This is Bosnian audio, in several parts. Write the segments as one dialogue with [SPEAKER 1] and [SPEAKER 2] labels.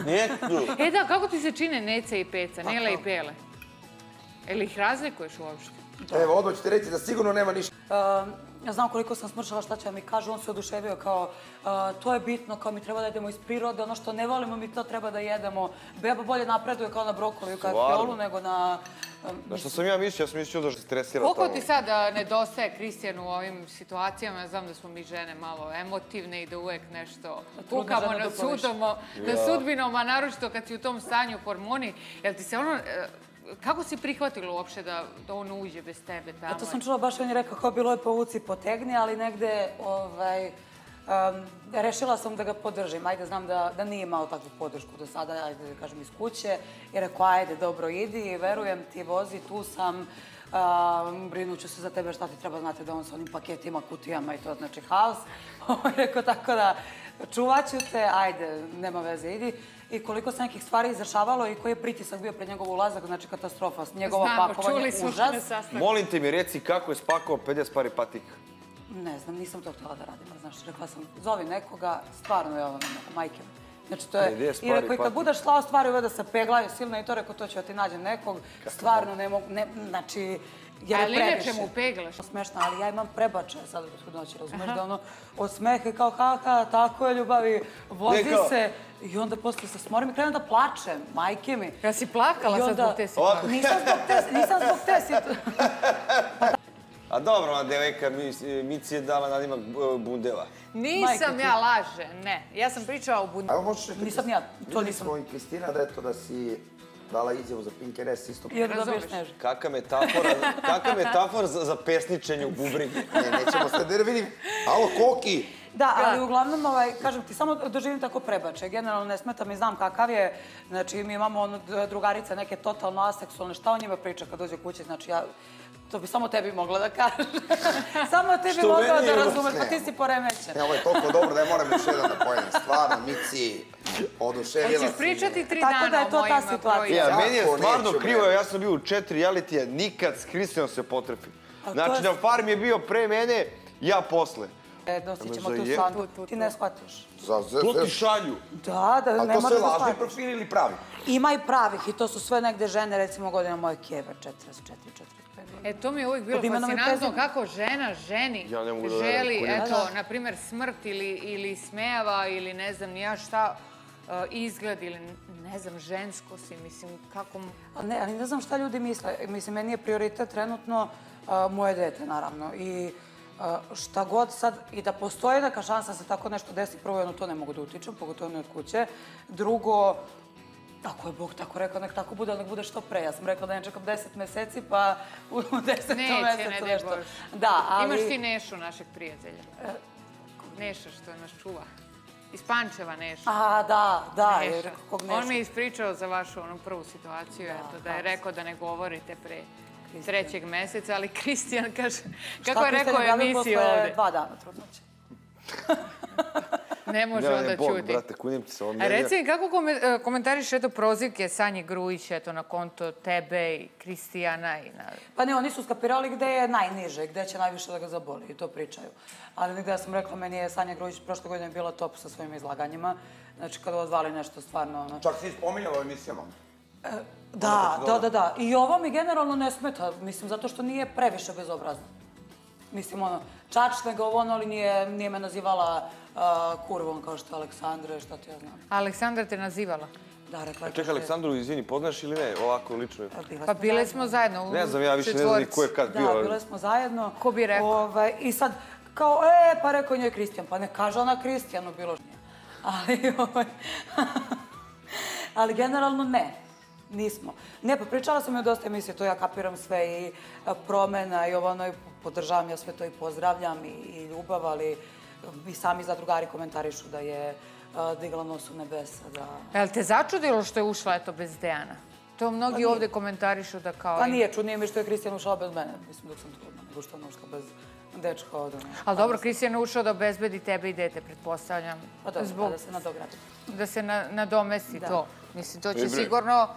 [SPEAKER 1] nijesu.
[SPEAKER 2] Neću.
[SPEAKER 3] E da, kako ti se čine Neca i Peca, Nele i Pele? Ili ih razlikuješ uopšte?
[SPEAKER 4] Evo, odmah ću ti reći da sigurno nema ništa.
[SPEAKER 1] Ja znam koliko sam smršala šta će da mi kaže, on se oduševio kao to je bitno, kao mi treba da jedemo iz prirode, ono što ne volimo mi to treba da jedemo. Beba bolje napreduje kao na brokoliju, kao fiolu, nego na...
[SPEAKER 2] Na što sam ja mislio? Ja sam mislio da se stresira tamo.
[SPEAKER 3] Koliko ti sad nedostaje Kristijan u ovim situacijama? Ja znam da smo mi žene malo emotivne i da uvek nešto kukamo na sudbinom, a naročito kad si u tom stanju hormoni. Jel ti se ono... Kako si prihvatila uopšte da on uđe bez tebe tamo?
[SPEAKER 1] To sam čula, baš on je rekao kao bilo je povuci potegni, ali negde rešila sam da ga podržim. Ajde, znam da nije imao takvu podršku do sada, ajde da kažem iz kuće. I rekao, ajde, dobro, idi, verujem ti, vozi, tu sam, brinuću se za tebe šta ti treba, znate da on sa onim paketima, kutijama i to, znači haos. Rekao, tako da čuvaću te, ajde, nema veze, idi. I koliko se nekih stvari izrašavalo i koji je pritisak bio pred njegov ulazak, znači katastrofa, njegovo pakovanje, užas.
[SPEAKER 2] Molim te mi reci kako je spakovao 50 pari patika.
[SPEAKER 1] Ne znam, nisam to htjela da radim, znaš, rekla sam, zovi nekoga, stvarno je ovo majke. Znači, to je, i rekao, i kad budeš slao stvari uveda se peglaju silno i to rekao, to ću da ti nađem nekog, stvarno ne mogu, znači, jer je previše.
[SPEAKER 3] Ali inače mu peglaš.
[SPEAKER 1] Smešno, ali ja imam prebačaje sad u trudnoći, razumeš, da ono, od smehe kao ha, tako je ljubavi, vozi se i onda posle se smorim i krenem da plačem, majke mi.
[SPEAKER 3] Ja si plakala sad zbog te situacije.
[SPEAKER 1] Nisam zbog te situacije.
[SPEAKER 2] A dobro, ona devojka Mici je dala nadimak Bundeva.
[SPEAKER 3] Nisam ja laže, ne. Ja sam pričala o Bundevu.
[SPEAKER 4] Evo možeš reći,
[SPEAKER 1] nisam ja, to nisam.
[SPEAKER 4] Vidimo i Kristina da eto da si dala izjavu za Pinkeres isto.
[SPEAKER 1] Jer dobiješ Sneža.
[SPEAKER 2] Kakva metafora za pesničenje u bubrinju.
[SPEAKER 4] Nećemo se da vidim. Alo, Koki!
[SPEAKER 1] Da, ali uglavnom, kažem ti, samo doživim tako prebačaj. Generalno ne smeta mi, znam kakav je. Znači, mi imamo drugarice neke totalno aseksualne. Šta o njima priča kad dođe kući? Znači, ja... To bi samo tebi mogla da kaže. Samo tebi mogla da razumeš, pa ti si poremećen.
[SPEAKER 4] Ovo je toliko dobro da je moram još jedan da pojedem. Stvarno, Mici, oduševila si.
[SPEAKER 3] Hoćeš pričati 3 dana o mojima.
[SPEAKER 1] Tako da je to ta situacija.
[SPEAKER 2] Meni je stvarno krivo, ja sam bio u 4 realitija, nikad s Kristijanom se potrefi. Znači, na farm je bio pre mene, ja posle.
[SPEAKER 1] Nosit ćemo tu sandu, ti ne shvatiš.
[SPEAKER 2] To ti šalju.
[SPEAKER 1] Da, ne moraš da shvatiš.
[SPEAKER 4] A to sve lažni profili ili pravi?
[SPEAKER 1] Ima i pravih i to su sve negde žene, recimo godina moje Kjeve, 44, 45.
[SPEAKER 3] To mi je uvijek bilo fascinantno kako žena ženi želi, eto, na primjer, smrt ili smejava ili ne znam nija šta, izgled ili ne znam, žensko si, mislim, kako...
[SPEAKER 1] Ali ne znam šta ljudi misle. Mislim, meni je prioritet trenutno moje dete, naravno. I šta god sad, i da postoji neka šansa da se tako nešto desi, prvo jedno to ne mogu da utičem, pogotovo ne od kuće. Drugo, ako je Bog tako rekao, nek tako bude, nek bude što pre. Ja sam rekla da ne čekam 10 meseci, pa u 10. mesecu nešto.
[SPEAKER 3] Imaš ti Nešu, našeg prijatelja. Neša što nas čuva. Iz Pančeva Neša.
[SPEAKER 1] Da.
[SPEAKER 3] On mi je ispričao za vašu prvu situaciju, da je rekao da ne govorite pre 3. meseca, ali Kristijan kaže, kako je rekao u emisiji ovde?
[SPEAKER 1] 2 dana trudnoće.
[SPEAKER 3] Ne može onda čuti.
[SPEAKER 2] Brate, kunim ti se ovo.
[SPEAKER 3] A reci mi, kako komentariš eto prozivke Sanje Grujić, eto na konto tebe i Kristijana i na...
[SPEAKER 1] Pa ne, oni su skapirali gde je najniže, gde će najviše da ga zaboli i to pričaju. Ali negde ja sam rekla, meni je Sanja Grujić prošle godine bila top sa svojim izlaganjima. Znači, kada odvali nešto stvarno...
[SPEAKER 4] Čak si spominjala u emisijama.
[SPEAKER 1] Da. I ovo mi generalno ne smeta, mislim, zato što nije previše bezobrazno. Mislim, čačne ga ovo, ali nije me nazivala kurvom kao što je Aleksandra, šta ti ja znam.
[SPEAKER 3] Aleksandra te nazivala?
[SPEAKER 1] Da, rekla je.
[SPEAKER 2] Čekaj, Aleksandru, izvini, poznaš ili ne, ovako lično?
[SPEAKER 3] Pa bile smo zajedno u četvorci.
[SPEAKER 2] Ne znam, ja više ne znam ni ko je kad bio.
[SPEAKER 1] Da, bile smo zajedno.
[SPEAKER 3] Ko bi rekao?
[SPEAKER 1] I sad, kao, pa rekao njoj Kristijan, pa ne kaže ona Kristijanu bilo što nije. Ali generalno ne. Nismo. Ne, pa pričala sam joj dosta emisije, to ja kapiram sve i promena i ovo, podržavam ja sve to i pozdravljam i ljubav, ali i sami zadrugari komentarišu da je digla nos u nebesa.
[SPEAKER 3] Jel te začudilo što je ušla eto bez Dejana? To mnogi ovde komentarišu da kao...
[SPEAKER 1] Pa nije, čudnije mi što je Kristijan ušao bez mene, mislim dok sam trudna, nego što je ušla bez dečka od ona.
[SPEAKER 3] Ali dobro, Kristijan je ušao da obezbedi tebe i dete, pretpostavljam.
[SPEAKER 1] Pa dobro, da se nadogradi.
[SPEAKER 3] Da se nadomesti to. Mislim, to će sigurno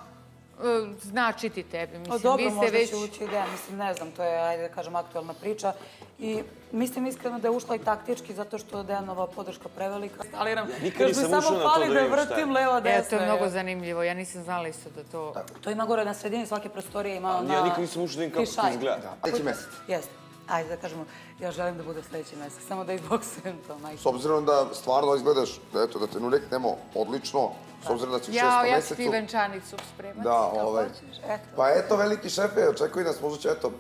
[SPEAKER 3] značiti tebi. Mislim,
[SPEAKER 1] Dobro,
[SPEAKER 3] vi ste
[SPEAKER 1] možda
[SPEAKER 3] već...
[SPEAKER 1] će ući ideja, mislim, ne znam, to je, ajde da kažem, aktualna priča. I mislim iskreno da je ušla i taktički, zato što je Dejanova podrška prevelika. Staliram,
[SPEAKER 2] nikad
[SPEAKER 1] još mi
[SPEAKER 2] nisam
[SPEAKER 1] samo
[SPEAKER 2] ušao na to
[SPEAKER 1] fali
[SPEAKER 2] da
[SPEAKER 1] da
[SPEAKER 2] vidim šta je.
[SPEAKER 1] vrtim levo, desno.
[SPEAKER 3] To je mnogo zanimljivo. Ja nisam znala isto da to...
[SPEAKER 1] To ima gore na sredini svake prostorije, ima
[SPEAKER 2] Ja nikad nisam ušao da vidim kako to
[SPEAKER 1] Pišaj.
[SPEAKER 2] izgleda.
[SPEAKER 4] Sljedeći mesec.
[SPEAKER 1] Jeste. Ajde da kažemo, ja želim da bude sljedeći mjesec, samo da izboksujem to, majke.
[SPEAKER 4] S obzirom da stvarno izgledaš, eto, da te nureknemo odlično, s obzirom da si u 6.
[SPEAKER 3] Ja ću
[SPEAKER 4] mesecu.
[SPEAKER 3] ti venčanicu spremati.
[SPEAKER 4] Da,
[SPEAKER 1] Kako hoćeš, eto.
[SPEAKER 4] Pa eto, veliki šefe, očekuj nas, možda će, eto,